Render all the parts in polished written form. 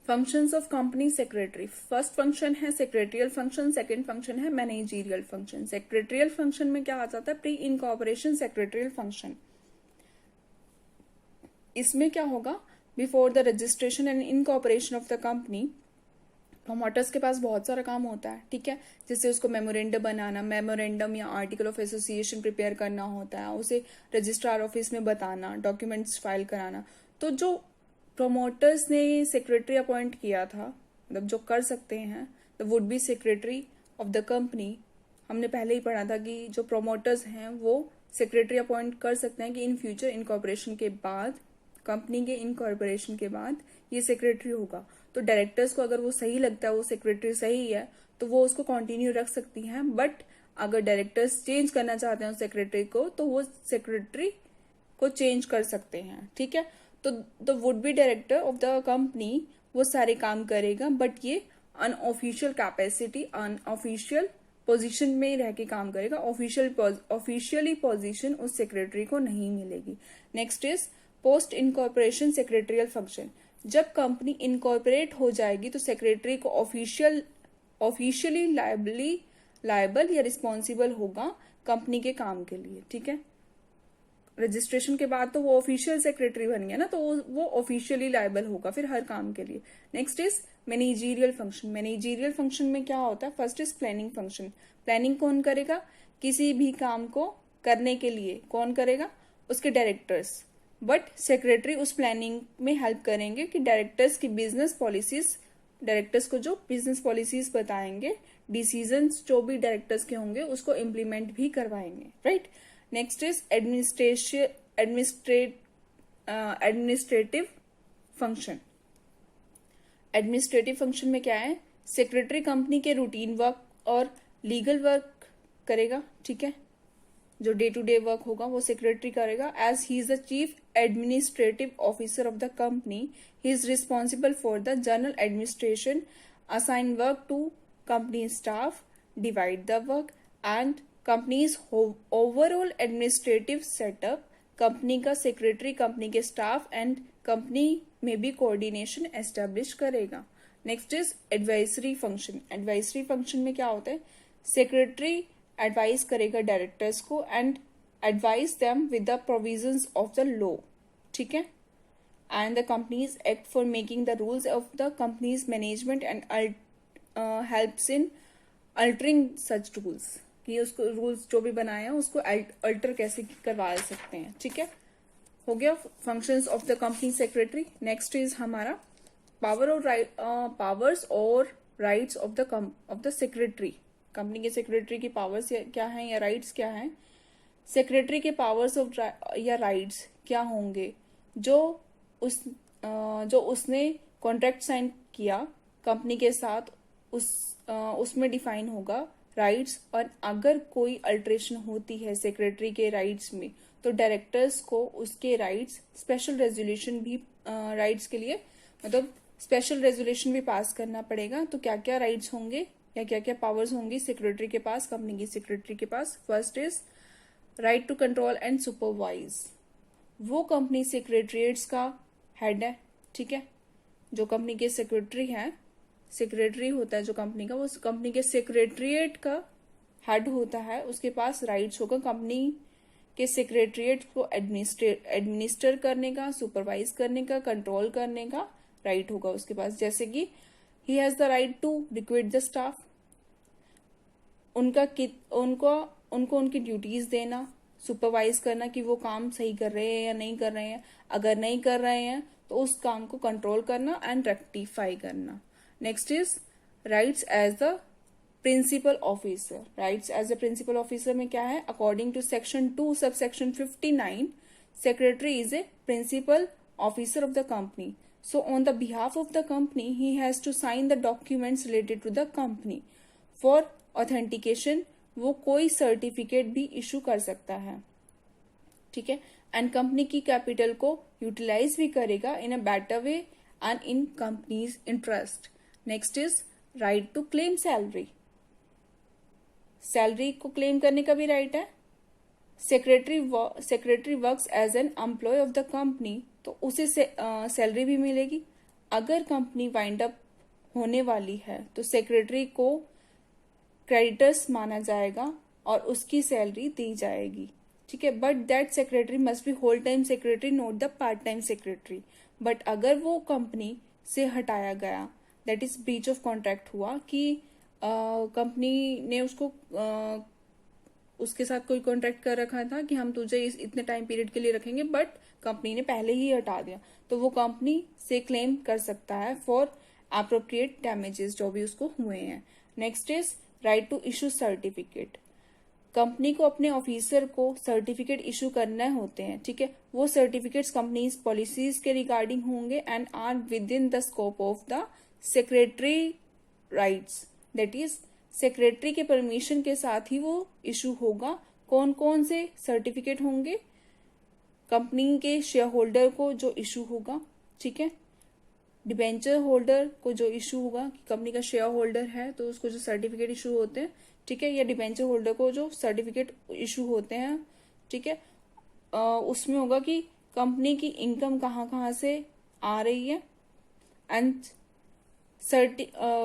Functions of company secretary. First function है secretarial function, second function है managerial function. Secretarial function में क्या आ जाता है? Pre incorporation secretarial function. इसमें क्या होगा? Before the registration and incorporation of the company, promoters के पास बहुत सारा काम होता है, ठीक है, जैसे उसको मेमोरेंडम बनाना, मेमोरेंडम या आर्टिकल ऑफ एसोसिएशन प्रिपेयर करना होता है, उसे रजिस्ट्रार ऑफिस में बताना, डॉक्यूमेंट्स फाइल कराना। तो जो प्रमोटर्स ने सेक्रेटरी अपॉइंट किया था, मतलब जो कर सकते हैं, the would be secretary of the company. हमने पहले ही पढ़ा था कि जो प्रमोटर्स हैं वो सेक्रेटरी अपॉइंट कर सकते हैं कि इन फ्यूचर इनकॉर्पोरेशन के बाद, कंपनी के इनकॉर्पोरेशन के बाद ये सेक्रेटरी होगा। तो डायरेक्टर्स को अगर वो सही लगता है, वो सेक्रेटरी सही है, तो वो उसको कंटिन्यू रख सकती हैं। बट अगर डायरेक्टर्स चेंज करना चाहते हैं उस सेक्रेटरी को, तो वो सेक्रेटरी को चेंज कर सकते हैं, ठीक है। तो the would be director of the company वो सारे काम करेगा, बट ये अनऑफिशियल कैपेसिटी, अनऑफिशियल पोजीशन में रह के काम करेगा। ऑफिशियली पोजीशन उस सेक्रेटरी को नहीं मिलेगी। Next is post incorporation secretarial function. जब कंपनी इनकॉर्पोरेट हो जाएगी तो सेक्रेटरी को ऑफिशियली लायबल या रिस्पॉन्सिबल होगा कंपनी के काम के लिए, ठीक है। रजिस्ट्रेशन के बाद तो वो ऑफिशियल सेक्रेटरी बन गया ना, तो वो ऑफिशियली लायबल होगा फिर हर काम के लिए। Next is managerial function. Managerial function में क्या होता है? First is planning function. Planning कौन करेगा? किसी भी काम को करने के लिए कौन करेगा? उसके डायरेक्टर्स। बट सेक्रेटरी उस प्लानिंग में हेल्प करेंगे कि डायरेक्टर्स की बिजनेस पॉलिसीज, डायरेक्टर्स को जो बिजनेस पॉलिसीज बताएंगे, डिसीजंस जो भी डायरेक्टर्स के होंगे उसको इम्प्लीमेंट भी करवाएंगे, right. Next is administrative function. Administrative function में क्या है? सेक्रेटरी कंपनी के रूटीन वर्क और लीगल वर्क करेगा, ठीक है। जो डे टू डे वर्क होगा वो सेक्रेटरी करेगा। As he is the chief administrative officer of the company, he is responsible for the general administration, assign work to company staff, divide the work and company's overall administrative setup. Company का secretary company के staff and company में भी coordination establish करेगा। Next is advisory function. Advisory function में क्या होता है? Secretary advice करेगा डायरेक्टर्स को and advice them with the provisions of the law, ठीक है। And the Companies act for making the rules of the companies management and helps in altering such rules, कि उसको रूल्स जो भी बनाए हैं उसको अल्टर कैसे करवा सकते हैं, ठीक है। हो गया functions of the company secretary. Next is हमारा पावर्स और rights of the secretary. Company के सेक्रेटरी की पावर्स क्या हैं या राइट्स क्या हैं? सेक्रेटरी के पावर्स ऑफ या राइट्स क्या होंगे? जो उसने कॉन्ट्रैक्ट साइन किया कंपनी के साथ, उसमें डिफाइन होगा राइट्स। और अगर कोई अल्टरेशन होती है सेक्रेटरी के राइट्स में, तो डायरेक्टर्स को उसके राइट्स, स्पेशल रेजोल्यूशन भी राइट्स के लिए, मतलब स्पेशल रेजोल्यूशन भी पास करना पड़ेगा। तो क्या क्या राइट्स होंगे या क्या क्या पावर्स होंगी सेक्रेटरी के पास, कंपनी की सेक्रेटरी के पास? First is right to control and supervise. वो कंपनी सेक्रेटरीट्स का हेड है, ठीक है। जो कंपनी के सेक्रेटरी है, सेक्रेटरी होता है जो कंपनी का, वो कंपनी के सेक्रेटरीट का हेड होता है, उसके पास राइट्स होगा कंपनी के सेक्रेटरीट को एडमिनिस्टर करने का, सुपरवाइज करने का, कंट्रोल करने का राइट होगा उसके पास। जैसे कि he has the right to recruit the staff, उनको उनकी ड्यूटीज देना, सुपरवाइज करना कि वो काम सही कर रहे हैं या नहीं कर रहे हैं। अगर नहीं कर रहे हैं तो उस काम को कंट्रोल करना एंड रेक्टिफाई करना। Next is rights as the principal officer. Rights as the principal officer में क्या है? According to section 2 sub section 59, secretary is a principal officer of the company. So on the behalf of the company, he has to sign the documents related to the company. For authentication, वो कोई certificate भी issue कर सकता है, ठीक है. And company की capital को यूटिलाइज भी करेगा in a better way and in companies interest. Next is right to claim salary. Salary को क्लेम करने का भी राइट है. Secretary works as an employee of the company, तो उसे सैलरी भी मिलेगी. अगर कंपनी वाइंड अप होने वाली है तो सेक्रेटरी को क्रेडिटर्स माना जाएगा और उसकी सैलरी दी जाएगी, ठीक है। But that secretary must be whole time secretary, not the part time secretary. But अगर वो कंपनी से हटाया गया, that is breach of contract हुआ कि कंपनी ने उसको उसके साथ कोई कॉन्ट्रैक्ट कर रखा था कि हम तुझे इस इतने टाइम पीरियड के लिए रखेंगे, बट कंपनी ने पहले ही हटा दिया, तो वो कंपनी से क्लेम कर सकता है फॉर अप्रोप्रिएट डैमेजेस जो भी उसको हुए हैं। Next is right to issue certificate. Company को अपने ऑफिसर को सर्टिफिकेट इशू करने होते हैं, ठीक है। वो सर्टिफिकेट्स कंपनीज पॉलिसीज के रिगार्डिंग होंगे and are within the scope of the secretary rights, that is secretary के परमिशन के साथ ही वो इशू होगा। कौन कौन से सर्टिफिकेट होंगे? कंपनी के शेयर होल्डर को जो इशू होगा, ठीक है। डिबेंचर होल्डर को जो इशू होगा कि कंपनी का शेयर होल्डर है तो उसको जो सर्टिफिकेट इशू होते हैं, ठीक है, या डिबेंचर होल्डर को जो सर्टिफिकेट इशू होते हैं, ठीक है। उसमें होगा कि कंपनी की इनकम कहाँ कहाँ से आ रही है एंड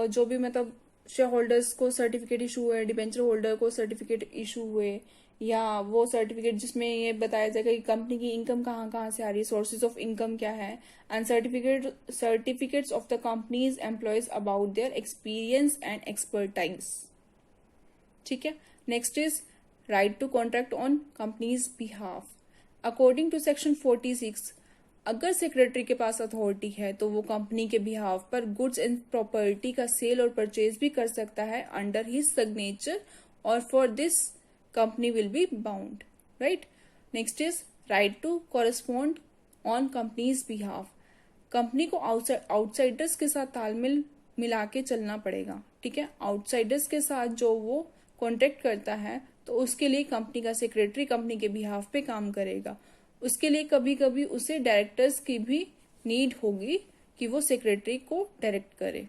जो भी मतलब शेयर होल्डर्स को सर्टिफिकेट इशू हुए, डिबेंचर होल्डर को सर्टिफिकेट इशू हुए, या वो सर्टिफिकेट जिसमें ये बताया जाएगा कि कंपनी की इनकम कहाँ कहाँ से आ रही है, सोर्सेज ऑफ इनकम क्या है, and certificates of the company's employees about their experience and expertise, ठीक है। Next is right to contract on company's behalf. According to section 46, अगर सेक्रेटरी के पास अथॉरिटी है तो वो कंपनी के बिहाफ पर गुड्स एंड प्रॉपर्टी का सेल और परचेज भी कर सकता है अंडर हिज सिग्नेचर, और for this company will be bound, right. Next is right to correspond on company's behalf. Company को आउटसाइडर्स के साथ तालमेल मिला के चलना पड़ेगा, ठीक है। आउटसाइडर्स के साथ जो वो कॉन्ट्रैक्ट करता है तो उसके लिए कंपनी का सेक्रेटरी कंपनी के बिहाफ पे काम करेगा। उसके लिए कभी कभी उसे डायरेक्टर्स की भी नीड होगी कि वो सेक्रेटरी को डायरेक्ट करे,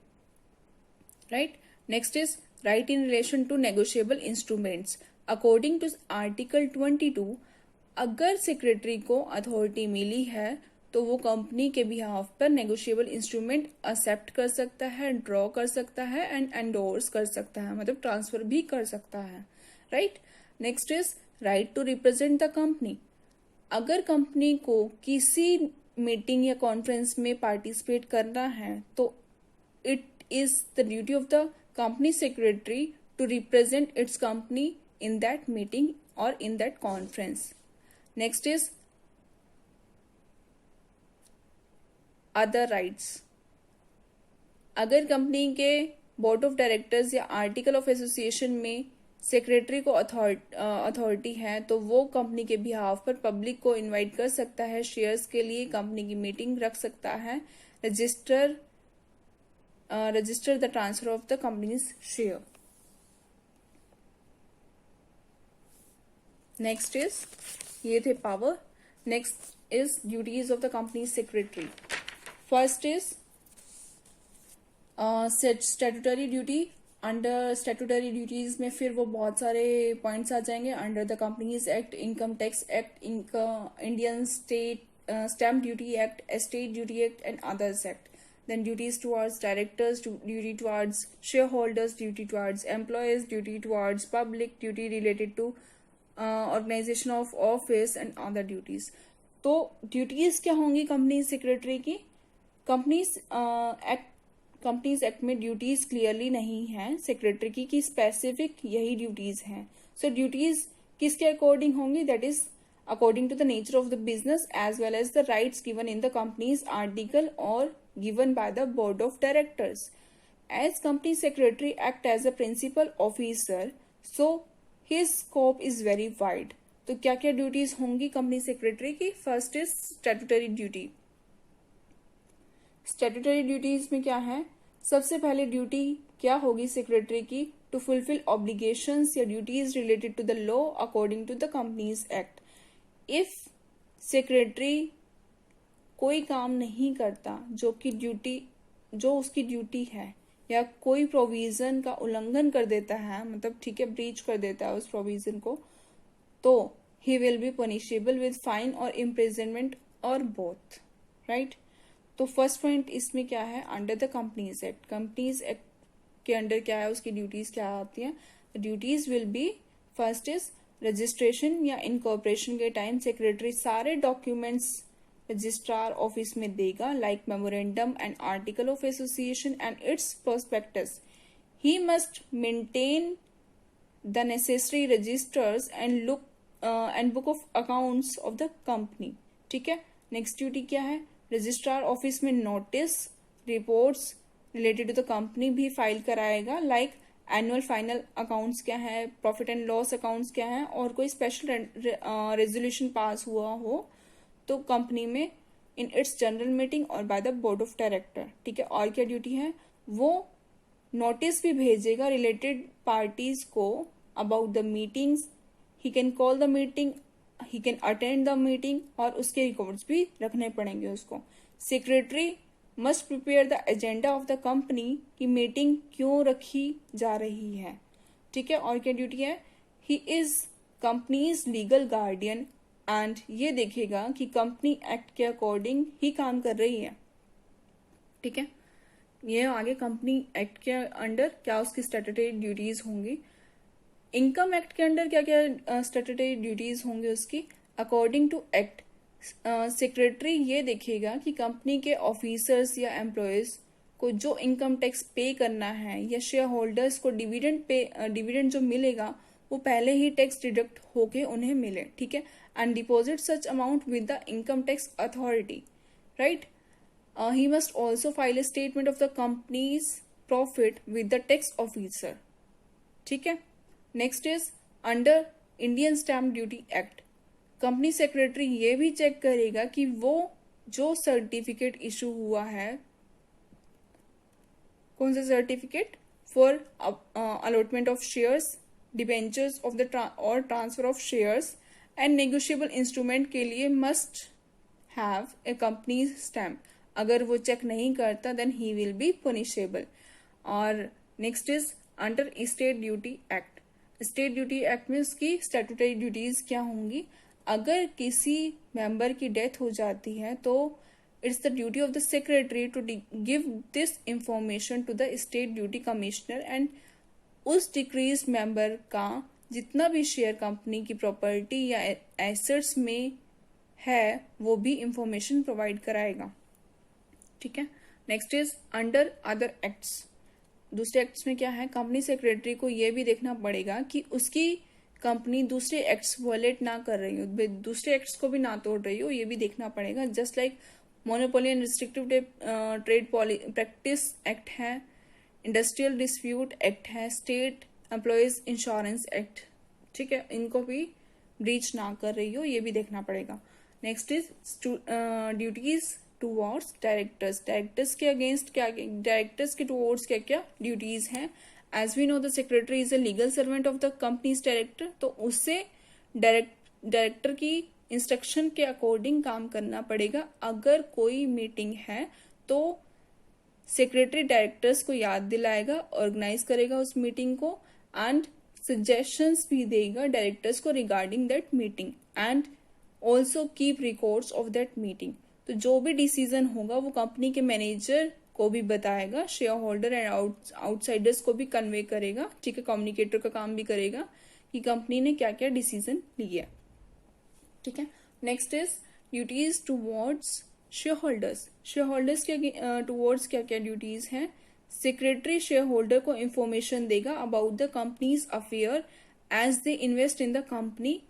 right. Next is right in relation to negotiable instruments. According to article 22, अगर सेक्रेटरी को अथॉरिटी मिली है तो वो कंपनी के बिहाफ पर नेगोशिएबल इंस्ट्रूमेंट एक्सेप्ट कर सकता है, ड्रॉ कर सकता है एंड एंडोर्स कर सकता है, मतलब ट्रांसफर भी कर सकता है, right. Next is right to represent the company. अगर कंपनी को किसी मीटिंग या कॉन्फ्रेंस में पार्टिसिपेट करना है तो it is the duty of the company secretary to represent its company in that meeting or in that conference. Next is other rights. अगर company के बोर्ड ऑफ डायरेक्टर्स या आर्टिकल ऑफ एसोसिएशन में secretary को authority है तो वो company के behalf पर पब्लिक को इनवाइट कर सकता है शेयर्स के लिए, कंपनी की मीटिंग रख सकता है, register the transfer of the companies share. Next is ये थे power. Next is duties of the company secretary. First is statutory duty. Under statutory duties में फिर वो बहुत सारे पॉइंट्स आ जाएंगे। Under the Companies act, income tax act, Indian stamp duty act, estate duty act and others act. Then duties towards directors, duty towards shareholders, duty towards employees, duty towards public, duty related to organization of office and other duties. तो duties क्या होंगी company secretary की? Companies act में duties clearly नहीं है secretary की कि specific यही ड्यूटीज हैं। सो ड्यूटीज किसके अकॉर्डिंग होंगी? That is according to the nature of the business as well as the rights given in the companies article और given by the board of directors. As company secretary act as a principal officer, so his scope is very wide. तो क्या क्या duties होंगी company secretary की? First is statutory duty. Statutory duties में क्या है? सबसे पहले ड्यूटी क्या होगी सेक्रेटरी की? टू फुलफिल ऑब्लिगेशंस या duties related to the law according to the Companies Act. If secretary कोई काम नहीं करता जो उसकी ड्यूटी है, या कोई प्रोविजन का उल्लंघन कर देता है, मतलब ठीक है ब्रीच कर देता है उस प्रोविजन को, तो he will be punishable with fine और इम्प्रिजनमेंट और बोथ, राइट। तो फर्स्ट पॉइंट इसमें क्या है, under the Companies Act, Companies Act के अंडर क्या है, उसकी ड्यूटीज क्या आती हैं. Duties will be, first is registration या इनकॉर्पोरेशन के टाइम सेक्रेटरी सारे डॉक्यूमेंट्स रजिस्ट्रार ऑफिस में देगा, like memorandum and article of association and its prospectus. He must maintain the necessary registers and book of accounts of the company. ठीक है. Next duty क्या है, registrar office में notice reports related to the company भी file कराएगा, like annual final accounts क्या है, profit and loss accounts क्या है, और कोई स्पेशल रेजोल्यूशन पास हुआ हो तो कंपनी में इन इट्स जनरल मीटिंग और bye the board of director. ठीक है. और क्या ड्यूटी है, वो नोटिस भी भेजेगा रिलेटेड पार्टीज को about the meetings. He can call the meeting, he can attend the meeting, और उसके रिकॉर्ड्स भी रखने पड़ेंगे उसको. Secretary must prepare the agenda of the company की मीटिंग क्यों रखी जा रही है. ठीक है. और क्या ड्यूटी है, he is companies legal guardian and ये देखेगा कि कंपनी एक्ट के अकॉर्डिंग ही काम कर रही है. ठीक है. ये आगे कंपनी एक्ट के अंडर क्या उसकी स्टैट्यूटरी ड्यूटीज होंगी. इनकम एक्ट के अंडर क्या क्या स्टैट्यूटरी ड्यूटीज होंगी उसकी. अकॉर्डिंग टू एक्ट सेक्रेटरी ये देखेगा कि कंपनी के ऑफिसर्स या एम्प्लॉयज को जो इनकम टैक्स पे करना है या शेयर होल्डर्स को डिविडेंड जो मिलेगा वो पहले ही टैक्स डिडक्ट होके उन्हें मिले. ठीक है. And deposit such amount with the income tax authority. Right. He must also file a statement of the company's profit with the tax officer. ठीक है. Next is under Indian stamp duty act. Company secretary ये भी check करेगा कि वो जो certificate issue हुआ है, कौन सा certificate, for allotment of shares, debentures of the और transfer of shares and negotiable instrument के लिए must have a company stamp. अगर वो चेक नहीं करता then he will be punishable. और next is under state duty act. State duty act में उसकी स्टैट्यूटरी ड्यूटीज क्या होंगी. अगर किसी मेंबर की डेथ हो जाती है तो it's the duty of the secretary to give this information to the state duty commissioner and उस डिक्रीज मेंबर का जितना भी शेयर कंपनी की प्रॉपर्टी या एसेट्स में है वो भी इंफॉर्मेशन प्रोवाइड कराएगा. ठीक है. Next is under other acts. दूसरे एक्ट्स में क्या है, कंपनी सेक्रेटरी को यह भी देखना पड़ेगा कि उसकी कंपनी दूसरे एक्ट्स वॉयलेट ना कर रही हो, दूसरे एक्ट्स को भी ना तोड़ रही हो, ये भी देखना पड़ेगा. Just like monopoly and restrictive trade practice act है, इंडस्ट्रियल डिस्प्यूट एक्ट है, स्टेट एम्प्लॉयज इंश्योरेंस एक्ट. ठीक है. इनको भी ब्रीच ना कर रही हो, ये भी देखना पड़ेगा. Next is duties towards directors. Directors के अगेंस्ट क्या, डायरेक्टर्स के टूवर्ड्स क्या क्या ड्यूटीज हैं. As we know the secretary is a legal servant of the company's director, तो उससे डायरेक्टर की इंस्ट्रक्शन के अकॉर्डिंग काम करना पड़ेगा. अगर कोई मीटिंग है तो सेक्रेटरी डायरेक्टर्स को याद दिलाएगा, ऑर्गेनाइज करेगा उस मीटिंग को एंड सजेशंस भी देगा डायरेक्टर्स को regarding that meeting and also keep records of that meeting. तो जो भी डिसीजन होगा वो कंपनी के मैनेजर को भी बताएगा, शेयर होल्डर एंड आउटसाइडर्स को भी कन्वे करेगा. ठीक है. कम्युनिकेटर का काम भी करेगा कि कंपनी ने क्या क्या डिसीजन लिया. ठीक है. Next is duties towards shareholders. Shareholders के टूवर्ड्स क्या क्या ड्यूटीज हैं. सेक्रेटरी शेयर होल्डर को इंफॉर्मेशन देगा about the company's affair as they invest in the company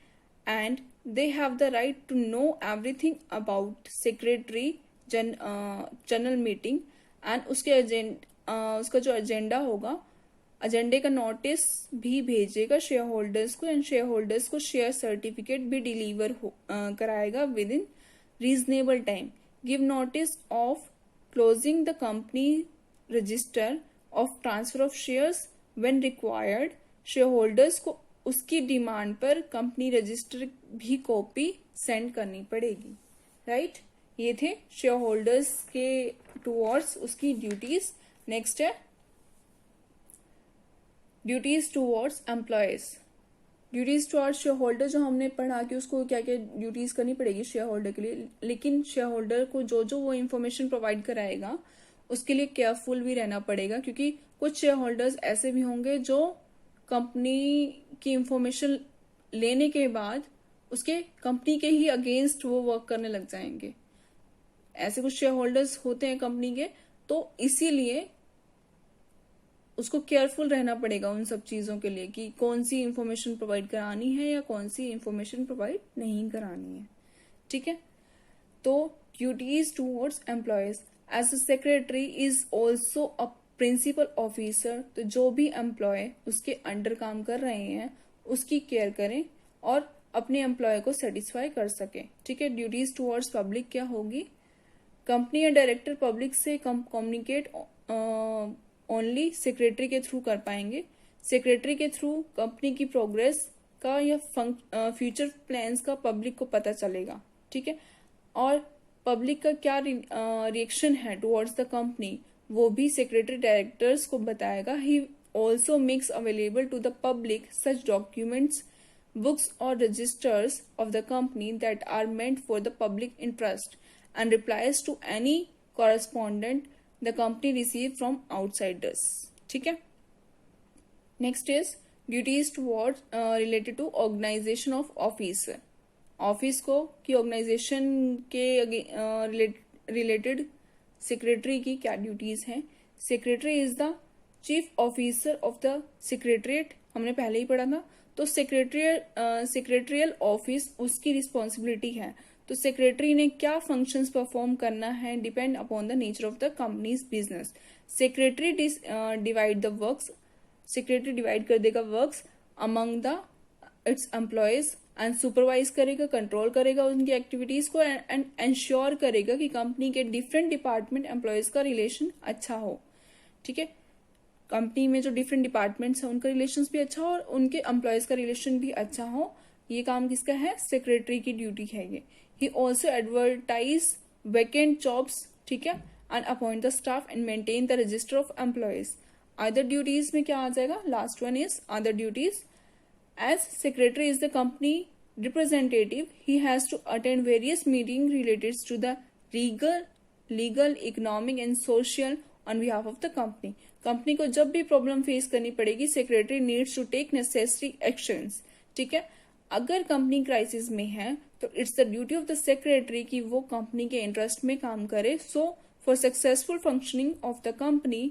and they have the right to know everything about secretary general meeting and उसका जो agenda होगा, एजेंडे का नोटिस भी भेजेगा शेयर होल्डर्स को एंड शेयर होल्डर्स को शेयर सर्टिफिकेट भी डिलीवर कराएगा with in reasonable time. Give notice of closing the company register of transfer of shares when required. Share holders को उसकी डिमांड पर कंपनी रजिस्टर भी कॉपी सेंड करनी पड़ेगी. राइट. ये थे शेयर होल्डर्स के टूवर्ड्स उसकी ड्यूटीज. नेक्स्ट है duties towards employees. Duties towards share holder जो हमने पढ़ा कि उसको क्या क्या ड्यूटीज करनी पड़ेगी शेयर होल्डर के लिए, लेकिन शेयर होल्डर को जो जो वो इन्फॉर्मेशन प्रोवाइड कराएगा उसके लिए केयरफुल भी रहना पड़ेगा, क्योंकि कुछ शेयर होल्डर्स ऐसे भी होंगे जो कंपनी की इंफॉर्मेशन लेने के बाद उसके कंपनी के ही अगेंस्ट वो वर्क करने लग जाएंगे। ऐसे कुछ शेयर होल्डर्स होते हैं कंपनी के, तो इसीलिए उसको केयरफुल रहना पड़ेगा उन सब चीजों के लिए कि कौन सी इंफॉर्मेशन प्रोवाइड करानी है या कौन सी इंफॉर्मेशन प्रोवाइड नहीं करानी है। ठीक है, तो duties towards employees as a secretary is also a principal officer, तो जो भी एम्प्लॉय उसके अंडर काम कर रहे हैं उसकी केयर करें और अपने एम्प्लॉय को सेटिस्फाई कर सके। ठीक है, ड्यूटीज टूवर्ड्स पब्लिक क्या होगी, कंपनी या डायरेक्टर पब्लिक से कम्युनिकेट ओनली सेक्रेटरी के थ्रू कर पाएंगे। सेक्रेटरी के थ्रू कंपनी की प्रोग्रेस का या फ्यूचर प्लान्स का पब्लिक को पता चलेगा। ठीक है, और पब्लिक का क्या रिएक्शन है टुवर्ड्स द कंपनी वो भी सेक्रेटरी डायरेक्टर्स को बताएगा। He also makes available to the public such documents, books or registers of the company that are meant for the public interest and replies to any correspondent the company receive from outsiders। ठीक है, next is duties towards related to organization of office। Office को की organisation के related secretary की क्या duties हैं। Secretary is the chief officer of the secretariat, हमने पहले ही पढ़ा था। तो सेक्रेटरियल ऑफिस उसकी रिस्पॉन्सिबिलिटी है। तो सेक्रेटरी ने क्या फंक्शंस परफॉर्म करना है depend upon the nature of the companies business. Secretary divide the works, secretary divide कर देगा works among the it's employees and supervise करेगा, कंट्रोल करेगा उनकी एक्टिविटीज को एंड एंश्योर करेगा कि कंपनी के डिफरेंट डिपार्टमेंट एम्प्लॉयज का रिलेशन अच्छा हो। ठीक है, कंपनी में जो डिफरेंट डिपार्टमेंट्स हैं उनका रिलेशन भी अच्छा हो और उनके एम्प्लॉयज का रिलेशन भी अच्छा हो। ये काम किसका है, सेक्रेटरी की ड्यूटी है ये। He also advertise vacant jobs, ठीक है, and appoint the staff and maintain the register of employees. Other duties में क्या आ जाएगा, last one is other duties. As secretary is the company representative, he has to attend various meeting related to the legal economic and social on behalf of the company. Company को जब भी problem face करनी पड़ेगी secretary needs to take necessary actions. ठीक है, अगर company crisis में है तो it's the duty of the secretary कि वो कंपनी के इंटरेस्ट में काम करे। So for successful functioning of the company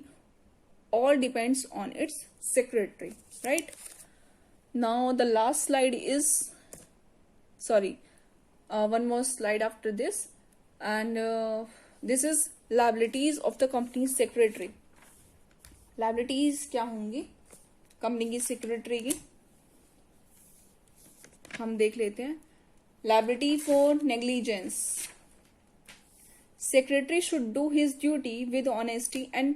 all depends on it's secretary, right. Now the last slide is one more slide after this, and this is liabilities of the company's secretary। Liabilities क्या होंगी company की secretary की, हम देख लेते हैं। Liability for negligence, secretary should do his duty with honesty and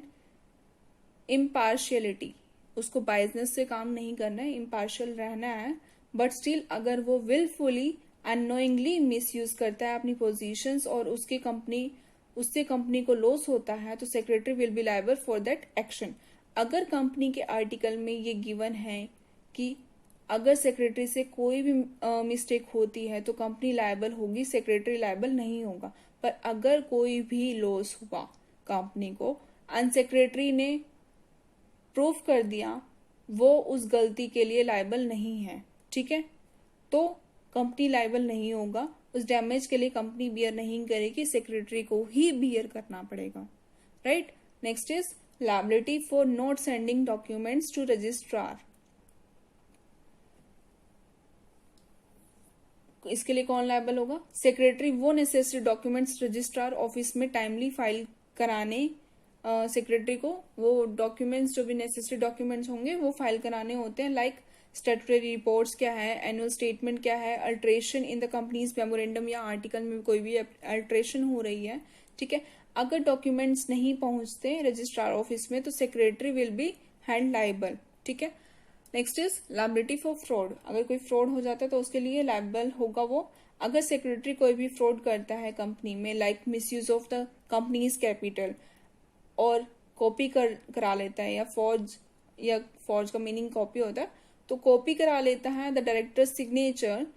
impartiality. उसको biasness से काम नहीं करना है, इम्पार्शियल रहना है, बट स्टिल अगर वो विलफुली एंड नोइंगली मिसयूज करता है अपनी पोजीशंस और उससे कंपनी को लॉस होता है तो secretary will be liable for that action. अगर कंपनी के आर्टिकल में ये गिवन है कि अगर सेक्रेटरी से कोई भी मिस्टेक होती है तो कंपनी लायबल होगी, सेक्रेटरी लायबल नहीं होगा। पर अगर कोई भी लॉस हुआ कंपनी को एंड सेक्रेटरी ने प्रूफ कर दिया वो उस गलती के लिए लायबल नहीं है, ठीक है, तो कंपनी लायबल नहीं होगा। उस डैमेज के लिए कंपनी बियर नहीं करेगी, सेक्रेटरी को ही बियर करना पड़ेगा, right. Next is liability for not sending documents to registrar. इसके लिए कौन लायबल होगा, सेक्रेटरी। वो नेसेसरी डॉक्यूमेंट्स रजिस्ट्रार ऑफिस में टाइमली फाइल कराने, सेक्रेटरी को वो डॉक्यूमेंट्स जो भी नेसेसरी डॉक्यूमेंट्स होंगे वो फाइल कराने होते हैं। लाइक स्टैट्यूटरी रिपोर्ट्स क्या है, एनुअल स्टेटमेंट क्या है, alteration in the companies memorandum या आर्टिकल में कोई भी अल्ट्रेशन हो रही है, ठीक है। अगर डॉक्यूमेंट्स नहीं पहुंचते रजिस्ट्रार ऑफिस में तो secretary will B hand liable, ठीक है। Next is liability for fraud. अगर कोई फ्रॉड हो जाता है तो उसके लिए लायबल होगा वो। अगर सेक्रेटरी कोई भी फ्रॉड करता है कंपनी में, like misuse of the companies capital, और कॉपी करा लेता है या फॉर्ज का मीनिंग कॉपी होता है, तो कॉपी करा लेता है द डायरेक्टर सिग्नेचर,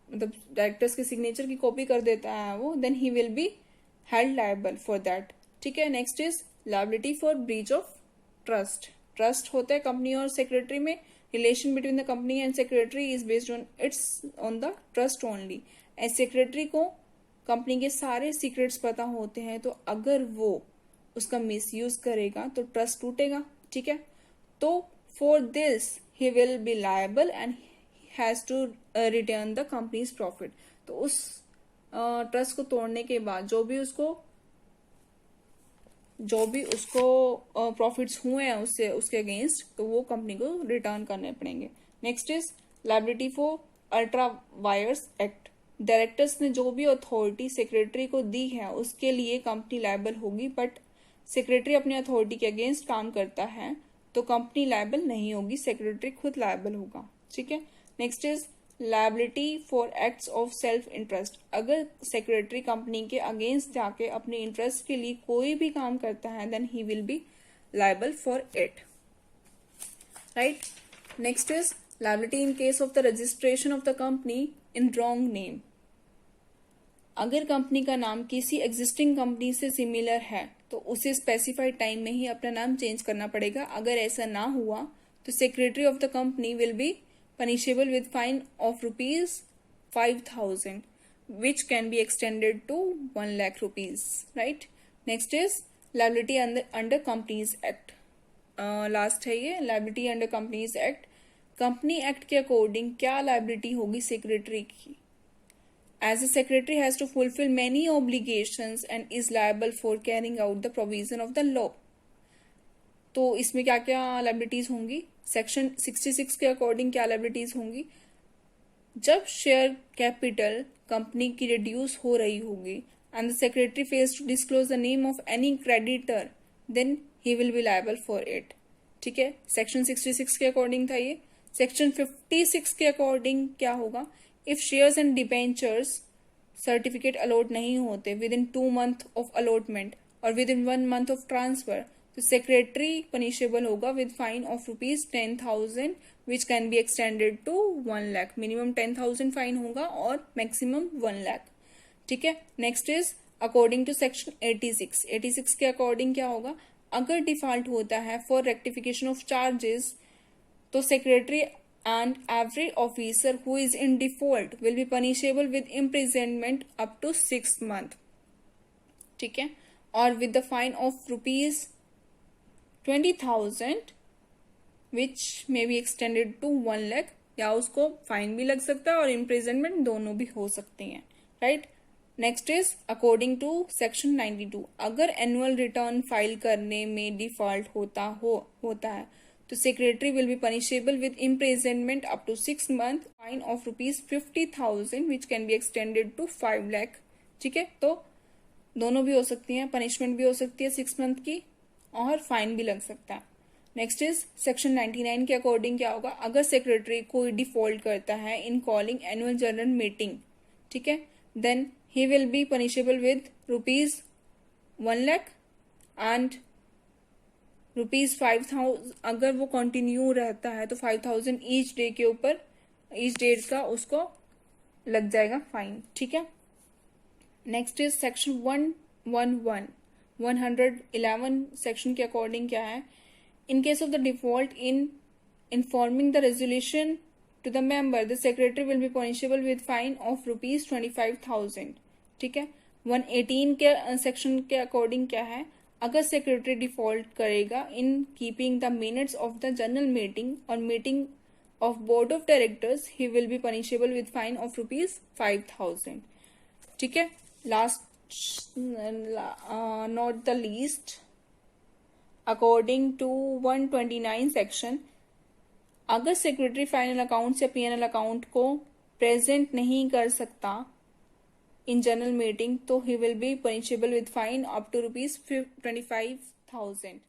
मतलब डायरेक्टर्स के सिग्नेचर की कॉपी कर देता है वो, then he will be held liable for that. ठीक है, next is liability for breach of trust. Trust होता है कंपनी और सेक्रेटरी में, relation between the company and secretary is based on its on the trust only. As secretary को company के सारे secrets पता होते हैं, तो अगर वो उसका मिसयूज करेगा तो ट्रस्ट टूटेगा। ठीक है, तो for this he will be liable and has to return the company's profit. तो उस ट्रस्ट को तोड़ने के बाद जो भी उसको प्रॉफिट्स हुए हैं उससे उसके अगेंस्ट, तो वो कंपनी को रिटर्न करने पड़ेंगे। Next is liability for ultra vires act. Directors ने जो भी अथॉरिटी सेक्रेटरी को दी है उसके लिए कंपनी लायबल होगी, बट सेक्रेटरी अपनी अथॉरिटी के अगेंस्ट काम करता है तो कंपनी लायबल नहीं होगी, सेक्रेटरी खुद लायबल होगा। ठीक है, next is liability for acts of self interest. अगर सेक्रेटरी कंपनी के अगेंस्ट जाके अपने इंटरेस्ट के लिए कोई भी काम करता है, then he will be liable for it, right. Next is liability in case of the registration of the company in wrong name. अगर कंपनी का नाम किसी एग्जिस्टिंग कंपनी से सिमिलर है तो उसे स्पेसिफाइड टाइम में ही अपना नाम चेंज करना पड़ेगा। अगर ऐसा ना हुआ तो secretary of the company will B punishable with fine of rupees 5,000, which can be extended to 1 lakh rupees, right? Next is liability under Companies Act. Last है ये liability under Companies Act. Company act के according क्या liability होगी secretary की? As a secretary has to fulfill many obligations and is liable for carrying out the provision of the law. तो इसमें क्या क्या लाइबिलिटीज होंगी? सेक्शन 66 के अकॉर्डिंग क्या लाइबिलिटीज होंगी? जब शेयर कैपिटल कंपनी की रिड्यूस हो रही होगी and the secretary fails to disclose the name of any creditor, then he will be liable for it. ठीक है, सेक्शन 66 के अकॉर्डिंग था ये। सेक्शन 56 के अकॉर्डिंग क्या होगा? If shares and debentures certificate allot नहीं होते within 2 months of allotment और within 1 month of transfer, तो सेक्रेटरी पनिशेबल होगा with fine of ₹10,000 which can be extended to 1 lakh। Minimum 10,000 fine होगा और मैक्सिमम 1 lakh। ठीक है, next is according to section 86 के अकॉर्डिंग क्या होगा? अगर डिफॉल्ट होता है फॉर रेक्टिफिकेशन ऑफ चार्जेस, तो secretary and every officer who is in default will be punishable with imprisonment up to 6 months। ठीक है, और with the fine of ₹20,000 which may be extended to 1 lakh, या उसको fine भी लग सकता है और इम्प्रिजनमेंट दोनों भी हो सकते हैं, right. Next is according to section 92, अगर एनुअल रिटर्न फाइल करने में डिफॉल्ट होता है तो secretary will be punishable with imprisonment up to 6 months, fine of ₹50,000 which can be extended to 5 lakh। ठीक है, तो दोनों भी हो सकती हैं, पनिशमेंट भी हो सकती है 6 month की और फाइन भी लग सकता है। नेक्स्ट इज सेक्शन 99 के अकॉर्डिंग क्या होगा? अगर सेक्रेटरी कोई डिफॉल्ट करता है in calling annual general meeting, ठीक है, then he will be punishable with ₹1 lakh and ₹5,000। अगर वो कंटिन्यू रहता है तो 5,000 ईच डे के ऊपर, ईच डे का उसको लग जाएगा फाइन। ठीक है, नेक्स्ट इज सेक्शन 111 सेक्शन के अकॉर्डिंग क्या है? In case of the default in informing the resolution to the member, the secretary will be punishable with fine of ₹25,000। ठीक है, 118 के सेक्शन के अकॉर्डिंग क्या है? अगर सेक्रेटरी डिफॉल्ट करेगा in keeping the minutes of the general meeting और meeting of board of directors, he will be punishable with fine of ₹5,000। ठीक है, last not the least, according to 129 section, अगर secretary final account या PNL account को present नहीं कर सकता in general meeting, तो he will be punishable with fine up to ₹25,000।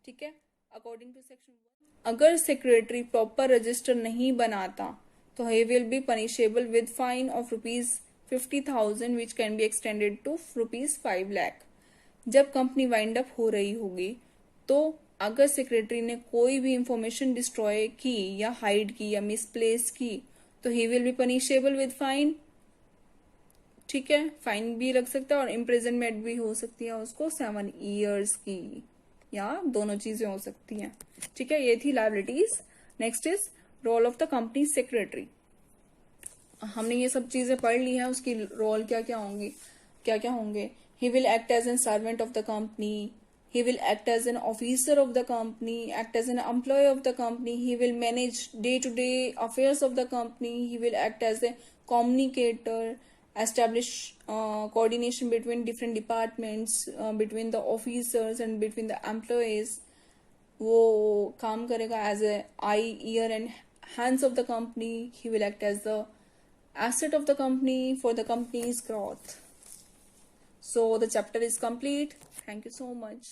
ठीक है, अकॉर्डिंग टू सेक्शन 1, अगर सेक्रेटरी प्रॉपर रजिस्टर नहीं बनाता तो he will be punishable with fine of ₹50,000 which can be extended to ₹5 lakh। जब कंपनी वाइंड अप हो रही होगी तो अगर सेक्रेटरी ने कोई भी इंफॉर्मेशन डिस्ट्रॉय की या हाइड की या मिसप्लेस की तो he will be punishable with fine. ठीक है, फाइन भी लग सकता है और इम्प्रिजनमेंट भी हो सकती है उसको 7 years की, या दोनों चीजें हो सकती हैं। ठीक है, ये थी liabilities. Next is role of the company secretary. हमने ये सब चीजें पढ़ ली हैं, उसकी रोल क्या क्या होंगे। He will act as an servant of the company, he will act as an officer of the company, act as an employee of the company, he will manage day to day affairs of the company, he will act as a communicator, establish coordination between different departments, between the officers and between the employees। वो काम करेगा as a eye, ear and hands of the company, he will act as the asset of the company for the company's growth। So the chapter is complete. Thank you so much.